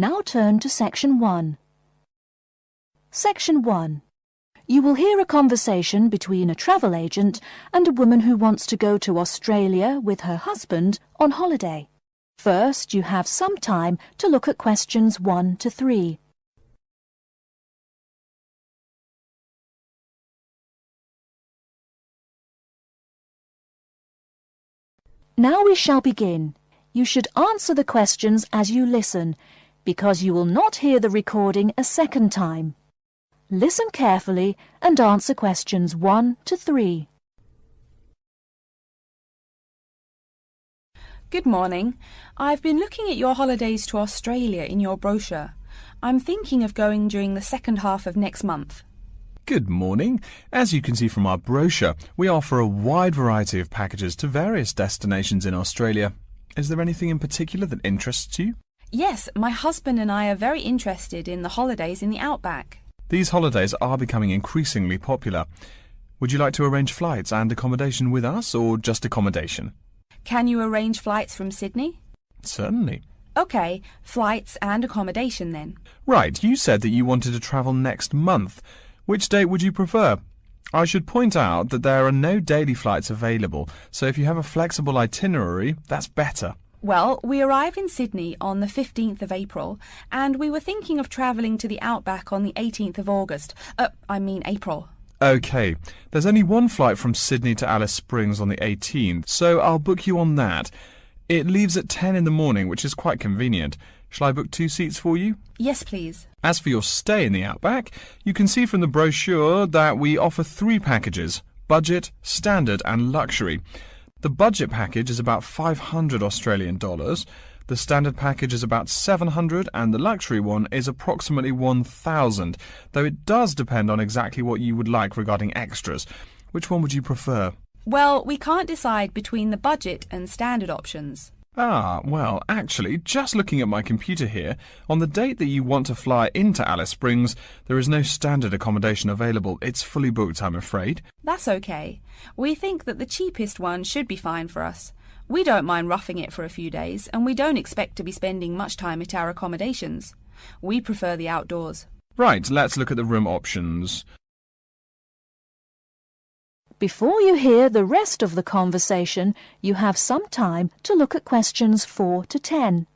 Now turn to Section 1. Section 1. You will hear a conversation between a travel agent and a woman who wants to go to Australia with her husband on holiday. First, you have some time to look at questions 1 to 3. Now we shall begin. You should answer the questions as you listen, because you will not hear the recording a second time. Listen carefully and answer questions 1 to 3. Good morning. I've been looking at your holidays to Australia in your brochure. I'm thinking of going during the second half of next month. Good morning. As you can see from our brochure, we offer a wide variety of packages to various destinations in Australia. Is there anything in particular that interests you? Yes, my husband and I are very interested in the holidays in the outback. These holidays are becoming increasingly popular. Would you like to arrange flights and accommodation with us, or just accommodation? Can you arrange flights from Sydney? Certainly. OK, flights and accommodation then. Right, you said that you wanted to travel next month. Which date would you prefer? I should point out that there are no daily flights available, so if you have a flexible itinerary, that's better. Well, we arrive in Sydney on the 15th of April, and we were thinking of travelling to the outback on the 18th of August. April. OK, there's only one flight from Sydney to Alice Springs on the 18th, so I'll book you on that. It leaves at 10 in the morning, which is quite convenient. Shall I book 2 seats for you? Yes, please. As for your stay in the outback, you can see from the brochure that we offer 3 packages: budget, standard and luxury. The budget package is about $500 Australian dollars, the standard package is about $700 and the luxury one is approximately $1,000, though it does depend on exactly what you would like regarding extras. Which one would you prefer? Well, we can't decide between the budget and standard options. Well, actually, just looking at my computer here, on the date that you want to fly into Alice Springs, there is no standard accommodation available. It's fully booked, I'm afraid. That's okay. We think that the cheapest one should be fine for us. We don't mind roughing it for a few days, and we don't expect to be spending much time at our accommodations. We prefer the outdoors. Right, let's look at the room options. Before you hear the rest of the conversation, you have some time to look at questions 4 to 10.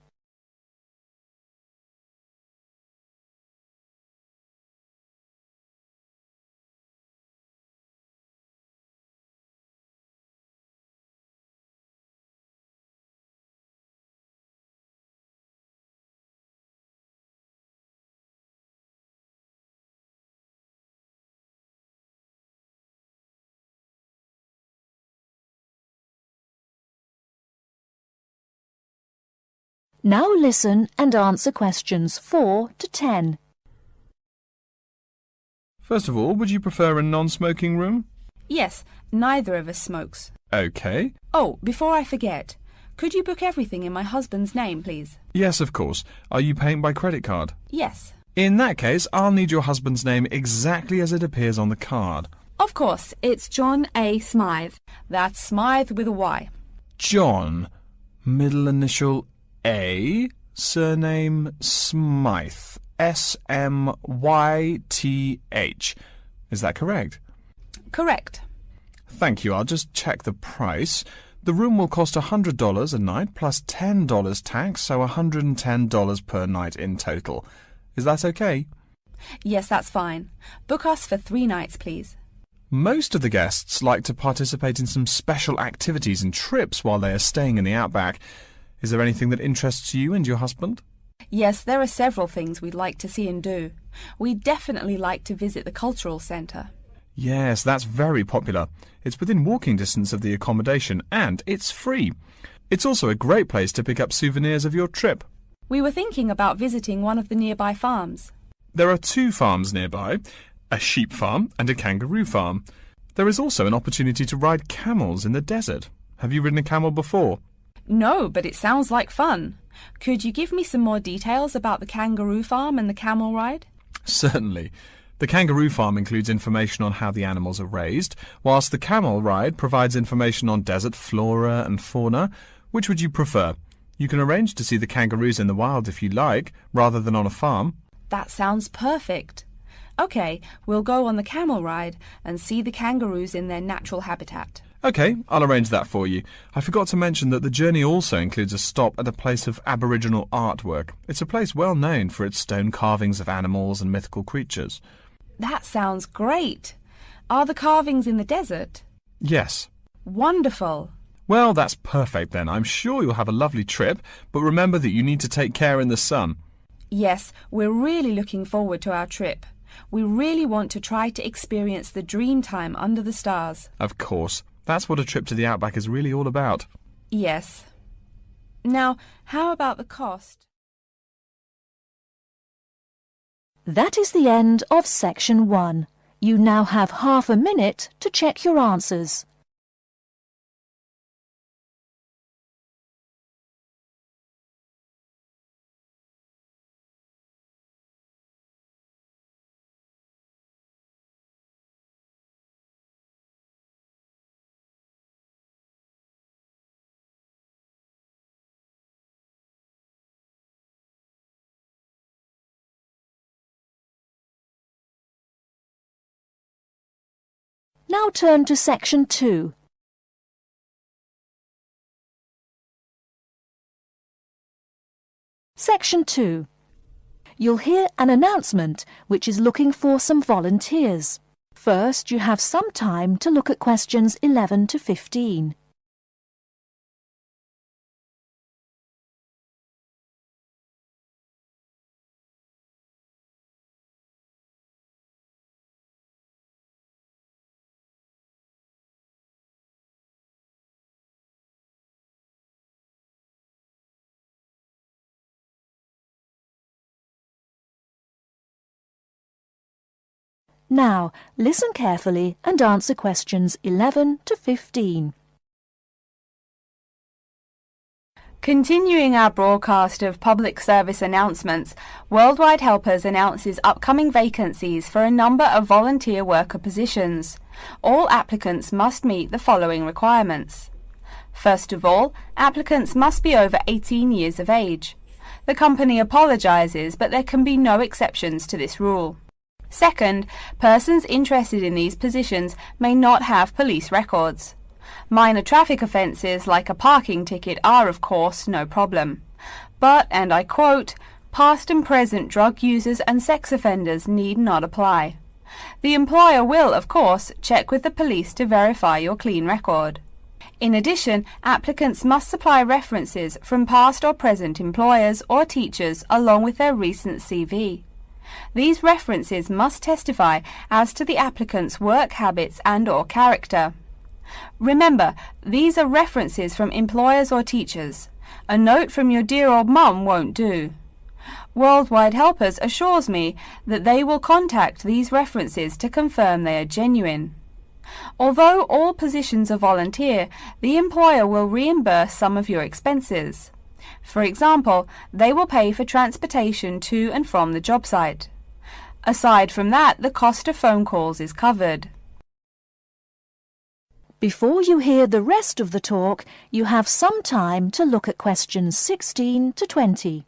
Now listen and answer questions 4 to 10. First of all, would you prefer a non-smoking room? Yes, neither of us smokes. OK. Oh, before I forget, could you book everything in my husband's name, please? Yes, of course. Are you paying by credit card? Yes. In that case, I'll need your husband's name exactly as it appears on the card. Of course, it's John A. Smythe. That's Smythe with a Y. John, middle initial A, surname Smythe, S-M-Y-T-H. Is that correct? Correct. Thank you. I'll just check the price. The room will cost $100 a night plus $10 tax, so $110 per night in total. Is that okay? Yes, that's fine. Book us for 3 nights, please. Most of the guests like to participate in some special activities and trips while they are staying in the outback. Is there anything that interests you and your husband? Yes, there are several things we'd like to see and do. We'd definitely like to visit the cultural centre. Yes, that's very popular. It's within walking distance of the accommodation and it's free. It's also a great place to pick up souvenirs of your trip. We were thinking about visiting one of the nearby farms. There are 2 farms nearby, a sheep farm and a kangaroo farm. There is also an opportunity to ride camels in the desert. Have you ridden a camel before? No, but it sounds like fun. Could you give me some more details about the kangaroo farm and the camel ride? Certainly. The kangaroo farm includes information on how the animals are raised, whilst the camel ride provides information on desert flora and fauna. Which would you prefer? You can arrange to see the kangaroos in the wild if you like, rather than on a farm. That sounds perfect. OK, we'll go on the camel ride and see the kangaroos in their natural habitat. OK, I'll arrange that for you. I forgot to mention that the journey also includes a stop at a place of Aboriginal artwork. It's a place well known for its stone carvings of animals and mythical creatures. That sounds great. Are the carvings in the desert? Yes. Wonderful. Well, that's perfect then. I'm sure you'll have a lovely trip, but remember that you need to take care in the sun. Yes, we're really looking forward to our trip. We really want to try to experience the dream time under the stars. Of course. That's what a trip to the outback is really all about. Yes. Now, how about the cost? That is the end of section 1. You now have half a minute to check your answers. Now turn to section 2. Section 2. You'll hear an announcement which is looking for some volunteers. First, you have some time to look at questions 11 to 15. Now, listen carefully and answer questions 11 to 15. Continuing our broadcast of public service announcements, Worldwide Helpers announces upcoming vacancies for a number of volunteer worker positions. All applicants must meet the following requirements. First of all, applicants must be over 18 years of age. The company apologises, but there can be no exceptions to this rule. Second, persons interested in these positions may not have police records. Minor traffic offences like a parking ticket are, of course, no problem. But, and I quote, past and present drug users and sex offenders need not apply. The employer will, of course, check with the police to verify your clean record. In addition, applicants must supply references from past or present employers or teachers along with their recent CV. These references must testify as to the applicant's work habits and/or character. Remember, these are references from employers or teachers. A note from your dear old mum won't do. Worldwide Helpers assures me that they will contact these references to confirm they are genuine. Although all positions are volunteer, the employer will reimburse some of your expenses. For example, they will pay for transportation to and from the job site. Aside from that, the cost of phone calls is covered. Before you hear the rest of the talk, you have some time to look at questions 16 to 20.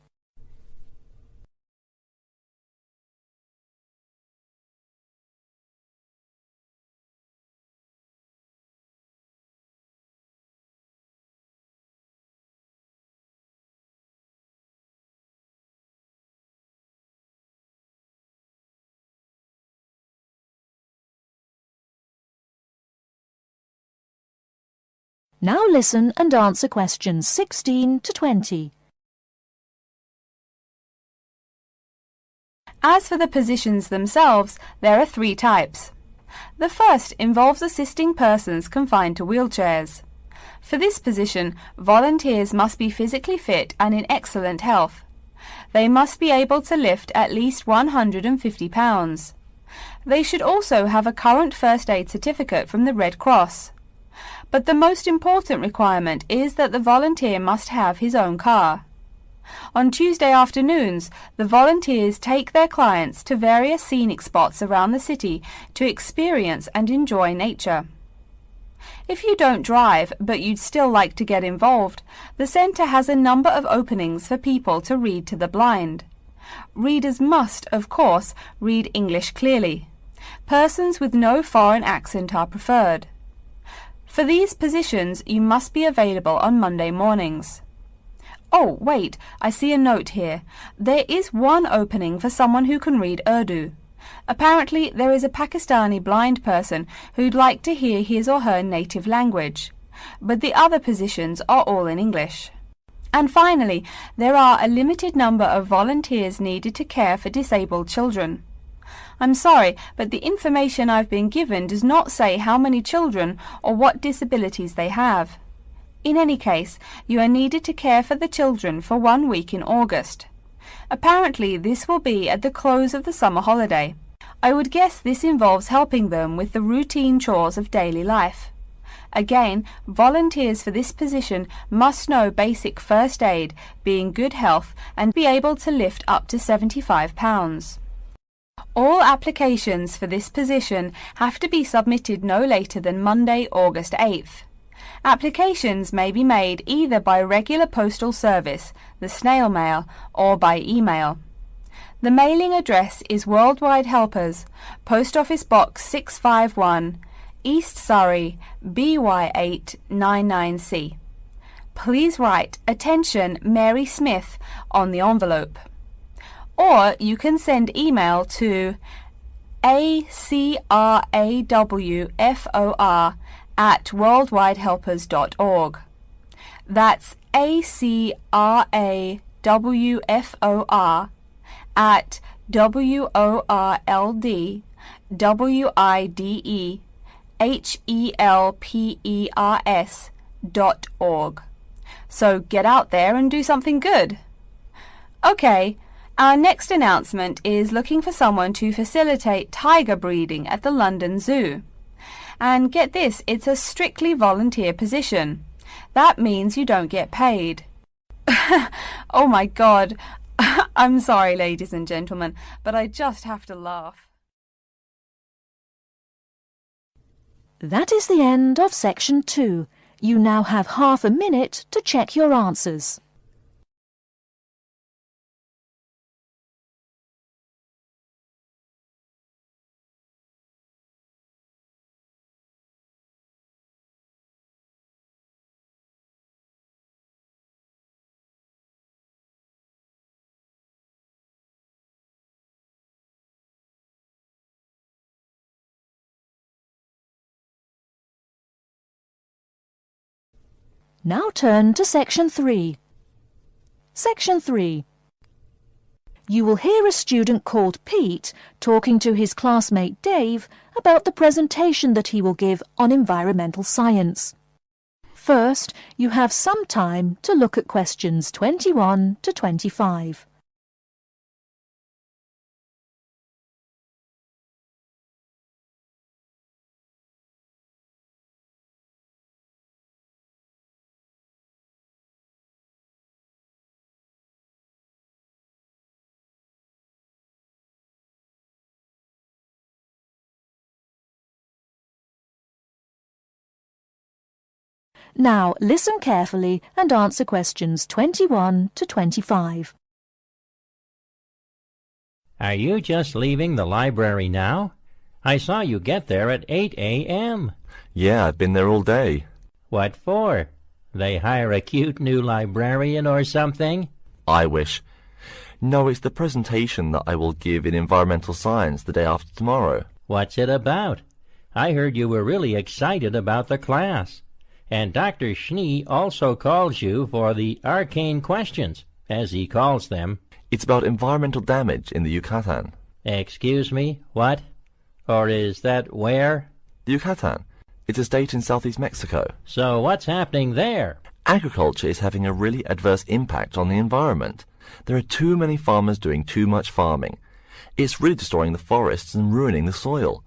Now listen and answer questions 16 to 20. As for the positions themselves, there are 3 types. The first involves assisting persons confined to wheelchairs. For this position, volunteers must be physically fit and in excellent health. They must be able to lift at least 150 pounds. They should also have a current first aid certificate from the Red Cross. But the most important requirement is that the volunteer must have his own car. On Tuesday afternoons, the volunteers take their clients to various scenic spots around the city to experience and enjoy nature. If you don't drive, but you'd still like to get involved, the centre has a number of openings for people to read to the blind. Readers must, of course, read English clearly. Persons with no foreign accent are preferred. For these positions, you must be available on Monday mornings. Oh, wait, I see a note here. There is one opening for someone who can read Urdu. Apparently, there is a Pakistani blind person who'd like to hear his or her native language, but the other positions are all in English. And finally, there are a limited number of volunteers needed to care for disabled children. I'm sorry, but the information I've been given does not say how many children or what disabilities they have. In any case, you are needed to care for the children for 1 week in August. Apparently, this will be at the close of the summer holiday. I would guess this involves helping them with the routine chores of daily life. Again, volunteers for this position must know basic first aid, be in good health, and be able to lift up to 75 pounds. All applications for this position have to be submitted no later than Monday, August 8th. Applications may be made either by regular postal service, the snail mail, or by email. The mailing address is Worldwide Helpers, Post Office Box 651, East Surrey, BY8 99C. Please write "Attention Mary Smith" on the envelope. Or you can send email to acrawfor@worldwidehelpers.org. That's acrawfor@worldwidehelpers.org. So get out there and do something good. Okay, our next announcement is looking for someone to facilitate tiger breeding at the London Zoo. And get this, it's a strictly volunteer position. That means you don't get paid. Oh my God. I'm sorry, ladies and gentlemen, but I just have to laugh. That is the end of section 2. You now have half a minute to check your answers. Now turn to section 3. Section 3. You will hear a student called Pete talking to his classmate Dave about the presentation that he will give on environmental science. First, you have some time to look at questions 21 to 25. Now listen carefully and answer questions 21 to 25. Are you just leaving the library now? I saw you get there at 8 a.m. Yeah, I've been there all day. What for? They hire a cute new librarian or something? I wish. No, it's the presentation that I will give in environmental science the day after tomorrow. What's it about? I heard you were really excited about the class. And Dr. Schnee also calls you for the arcane questions, as he calls them. It's about environmental damage in the Yucatan. Excuse me, what? Or is that where? The Yucatan. It's a state in southeast Mexico. So what's happening there? Agriculture is having a really adverse impact on the environment. There are too many farmers doing too much farming. It's really destroying the forests and ruining the soil.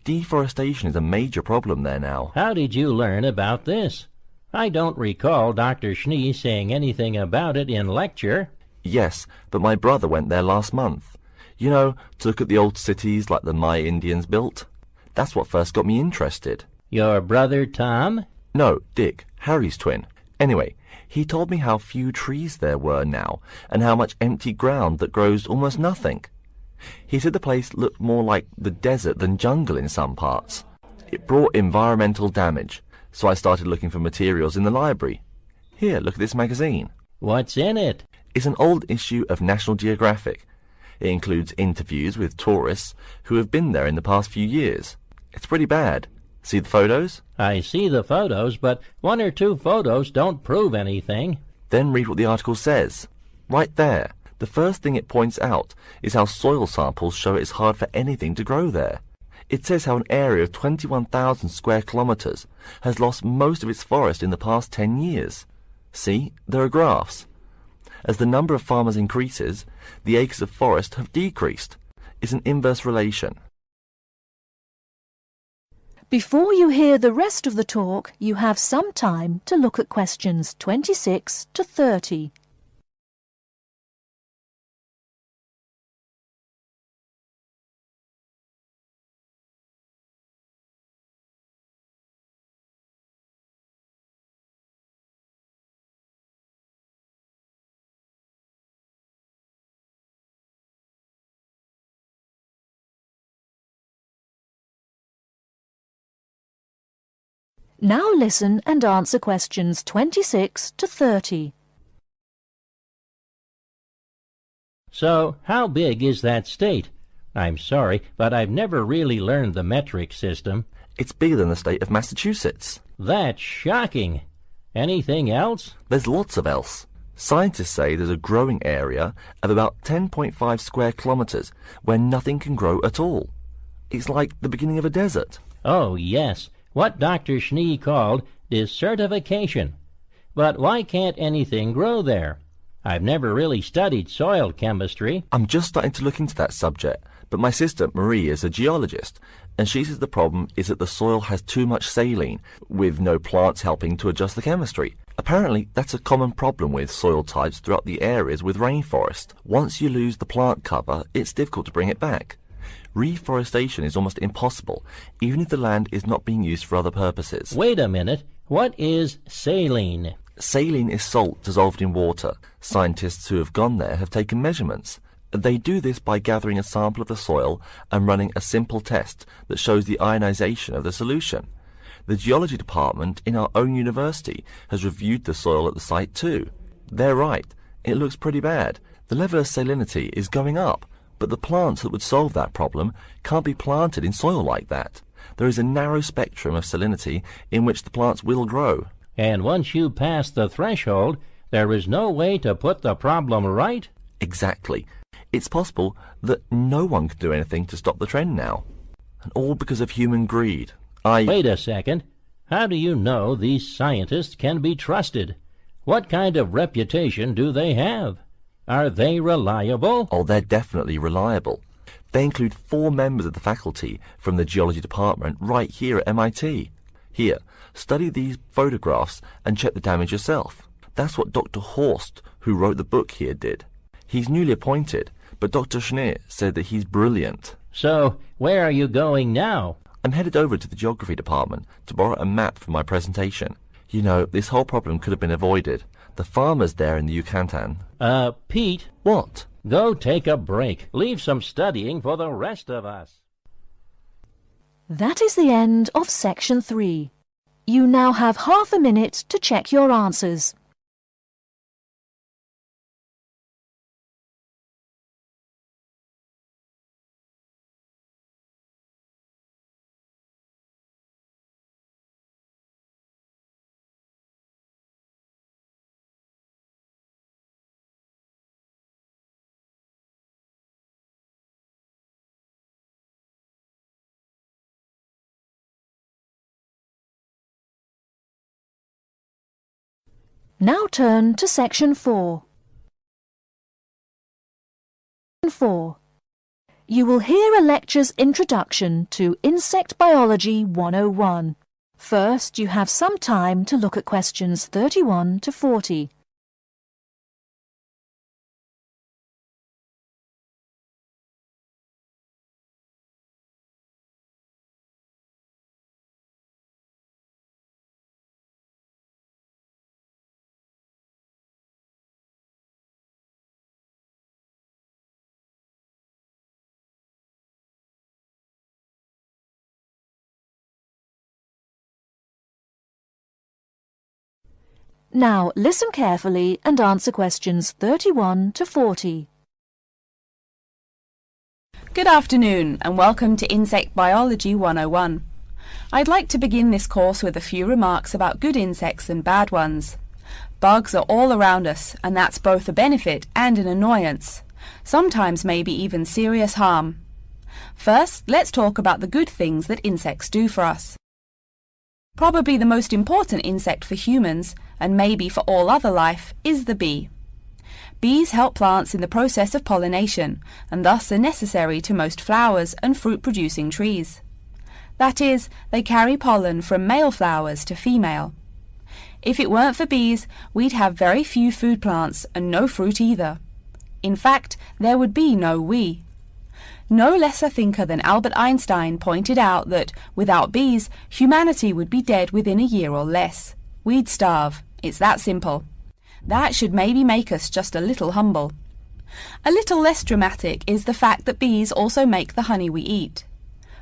Deforestation is a major problem there now. How did you learn about this? I don't recall Dr. Schnee saying anything about it in lecture. Yes, but my brother went there last month. You know, to look at the old cities like the Maya Indians built. That's what first got me interested. Your brother Tom? No, Dick, Harry's twin. Anyway, he told me how few trees there were now, and how much empty ground that grows almost nothing. He said the place looked more like the desert than jungle in some parts. It brought environmental damage, so I started looking for materials in the library. Here, look at this magazine. What's in it? It's an old issue of National Geographic. It includes interviews with tourists who have been there in the past few years. It's pretty bad. See the photos? I see the photos, but one or two photos don't prove anything. Then read what the article says. Right there. The first thing it points out is how soil samples show it's hard for anything to grow there. It says how an area of 21,000 square kilometres has lost most of its forest in the past 10 years. See, there are graphs. As the number of farmers increases, the acres of forest have decreased. It's an inverse relation. Before you hear the rest of the talk, you have some time to look at questions 26 to 30. Now listen and answer questions 26 to 30. So, how big is that state? I'm sorry, but I've never really learned the metric system. It's bigger than the state of Massachusetts. That's shocking. Anything else? There's lots of else. Scientists say there's a growing area of about 10.5 square kilometres where nothing can grow at all. It's like the beginning of a desert. Oh, yes. What Dr. Schnee called desertification. But why can't anything grow there? I've never really studied soil chemistry. I'm just starting to look into that subject, but my sister Marie is a geologist, and she says the problem is that the soil has too much saline, with no plants helping to adjust the chemistry. Apparently, that's a common problem with soil types throughout the areas with rainforest. Once you lose the plant cover, it's difficult to bring it back. Reforestation is almost impossible, even if the land is not being used for other purposes. Wait a minute. What is saline? Saline is salt dissolved in water. Scientists who have gone there have taken measurements. They do this by gathering a sample of the soil and running a simple test that shows the ionization of the solution. The geology department in our own university has reviewed the soil at the site too. They're right. It looks pretty bad. The level of salinity is going up, but the plants that would solve that problem can't be planted in soil like that. There is a narrow spectrum of salinity in which the plants will grow. And once you pass the threshold, there is no way to put the problem right? Exactly. It's possible that no one can do anything to stop the trend now. And all because of human greed. Wait a second. How do you know these scientists can be trusted? What kind of reputation do they have? Are they reliable? Oh, they're definitely reliable. They include 4 members of the faculty from the geology department right here at MIT. Here, study these photographs and check the damage yourself. That's what Dr. Horst, who wrote the book here, did. He's newly appointed, but Dr. Schnee said that he's brilliant. So, where are you going now? I'm headed over to the geography department to borrow a map for my presentation. You know, this whole problem could have been avoided. The farmers there in the Yucatan... Pete? What? Go take a break. Leave some studying for the rest of us. That is the end of section 3. You now have half a minute to check your answers. Now turn to section 4. 4. You will hear a lecture's introduction to Insect Biology 101. First, you have some time to look at questions 31 to 40. Now listen carefully and answer questions 31 to 40. Good afternoon and welcome to Insect Biology 101. I'd like to begin this course with a few remarks about good insects and bad ones. Bugs are all around us, and that's both a benefit and an annoyance, sometimes maybe even serious harm. First, let's talk about the good things that insects do for us. Probably the most important insect for humans, and maybe for all other life, is the bee. Bees help plants in the process of pollination, and thus are necessary to most flowers and fruit-producing trees. That is, they carry pollen from male flowers to female. If it weren't for bees, we'd have very few food plants and no fruit either. In fact, there would be no we. No less a thinker than Albert Einstein pointed out that, without bees, humanity would be dead within a year or less. We'd starve. It's that simple. That should maybe make us just a little humble. A little less dramatic is the fact that bees also make the honey we eat.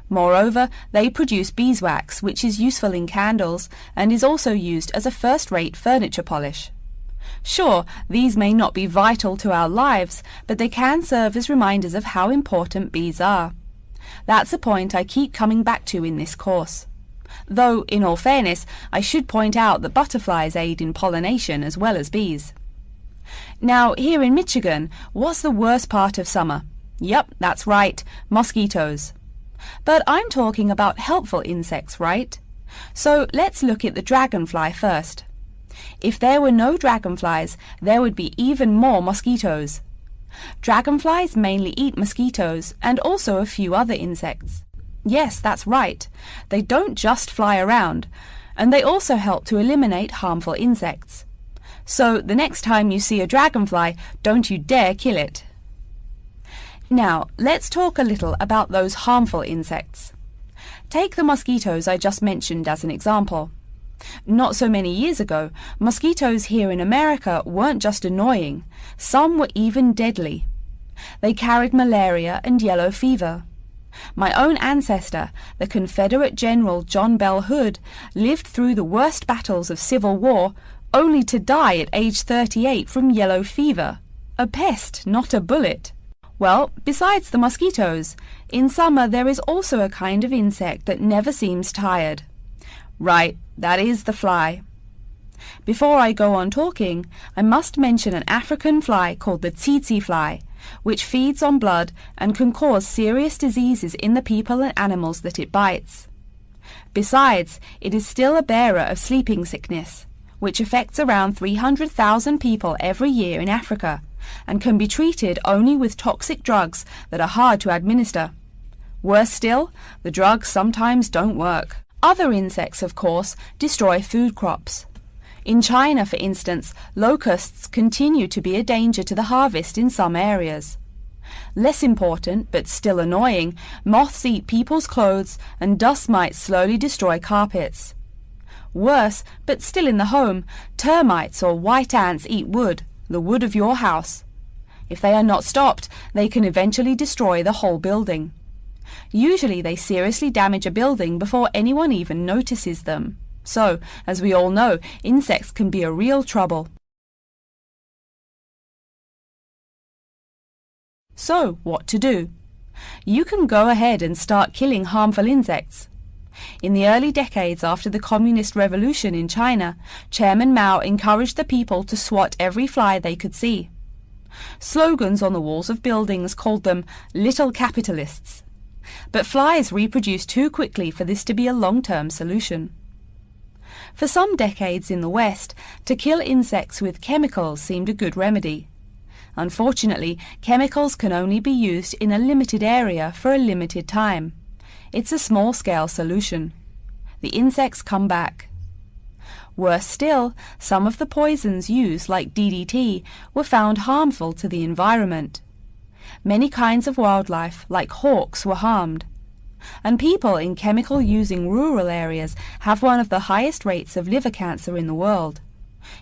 Moreover, they produce beeswax, which is useful in candles and is also used as a first-rate furniture polish. Sure, these may not be vital to our lives, but they can serve as reminders of how important bees are. That's a point I keep coming back to in this course. Though, in all fairness, I should point out that butterflies aid in pollination as well as bees. Now, here in Michigan, what's the worst part of summer? Yep, that's right, mosquitoes. But I'm talking about helpful insects, right? So let's look at the dragonfly first. If there were no dragonflies, there would be even more mosquitoes. Dragonflies mainly eat mosquitoes and also a few other insects. Yes, that's right. They don't just fly around, and they also help to eliminate harmful insects. So the next time you see a dragonfly, don't you dare kill it. Now, let's talk a little about those harmful insects. Take the mosquitoes I just mentioned as an example. Not so many years ago, mosquitoes here in America weren't just annoying, some were even deadly. They carried malaria and yellow fever. My own ancestor, the Confederate General John Bell Hood, lived through the worst battles of Civil War, only to die at age 38 from yellow fever. A pest, not a bullet. Well, besides the mosquitoes, in summer there is also a kind of insect that never seems tired. Right, that is the fly. Before I go on talking, I must mention an African fly called the tsetse fly, which feeds on blood and can cause serious diseases in the people and animals that it bites. Besides, it is still a bearer of sleeping sickness, which affects around 300,000 people every year in Africa, and can be treated only with toxic drugs that are hard to administer. Worse still, the drugs sometimes don't work. Other insects, of course, destroy food crops. In China, for instance, locusts continue to be a danger to the harvest in some areas. Less important, but still annoying, moths eat people's clothes and dust mites slowly destroy carpets. Worse, but still in the home, termites or white ants eat wood, the wood of your house. If they are not stopped, they can eventually destroy the whole building. Usually they seriously damage a building before anyone even notices them. So, as we all know, insects can be a real trouble. So, what to do? You can go ahead and start killing harmful insects. In the early decades after the Communist Revolution in China, Chairman Mao encouraged the people to swat every fly they could see. Slogans on the walls of buildings called them "little capitalists." But flies reproduce too quickly for this to be a long-term solution. For some decades in the West, to kill insects with chemicals seemed a good remedy. Unfortunately, chemicals can only be used in a limited area for a limited time. It's a small-scale solution. The insects come back. Worse still, some of the poisons used, like DDT, were found harmful to the environment. Many kinds of wildlife, like hawks, were harmed. And people in chemical-using rural areas have one of the highest rates of liver cancer in the world.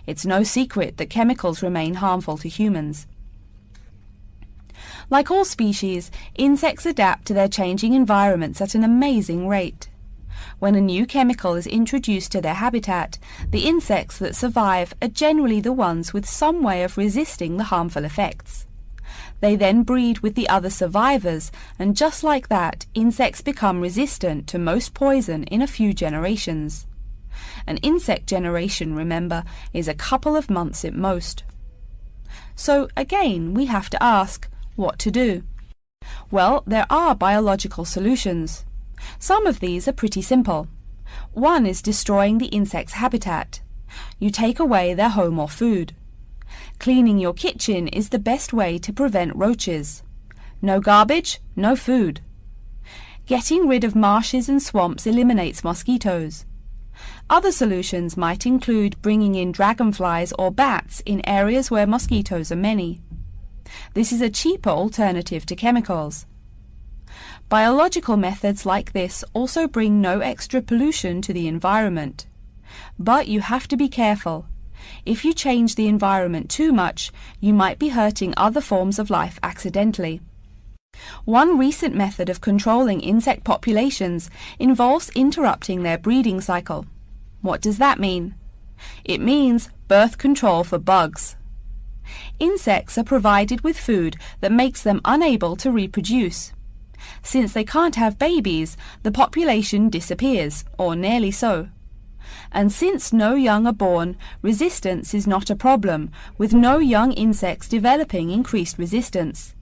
It's no secret that chemicals remain harmful to humans. Like all species, insects adapt to their changing environments at an amazing rate. When a new chemical is introduced to their habitat, the insects that survive are generally the ones with some way of resisting the harmful effects. They then breed with the other survivors, and just like that, insects become resistant to most poison in a few generations. An insect generation, remember, is a couple of months at most. So again, we have to ask, what to do? Well, there are biological solutions. Some of these are pretty simple. One is destroying the insect's habitat. You take away their home or food. Cleaning your kitchen is the best way to prevent roaches. No garbage, no food. Getting rid of marshes and swamps eliminates mosquitoes. Other solutions might include bringing in dragonflies or bats in areas where mosquitoes are many. This is a cheaper alternative to chemicals. Biological methods like this also bring no extra pollution to the environment. But you have to be careful. If you change the environment too much, you might be hurting other forms of life accidentally. One recent method of controlling insect populations involves interrupting their breeding cycle. What does that mean? It means birth control for bugs. Insects are provided with food that makes them unable to reproduce. Since they can't have babies, the population disappears, or nearly so. And since no young are born, resistance is not a problem, with no young insects developing increased resistance.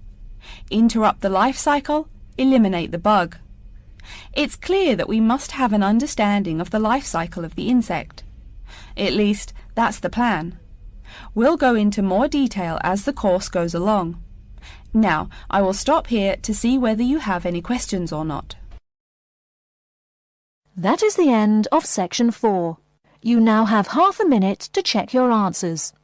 Interrupt the life cycle, eliminate the bug. It's clear that we must have an understanding of the life cycle of the insect. At least, that's the plan. We'll go into more detail as the course goes along. Now, I will stop here to see whether you have any questions or not. That is the end of section 4. You now have half a minute to check your answers.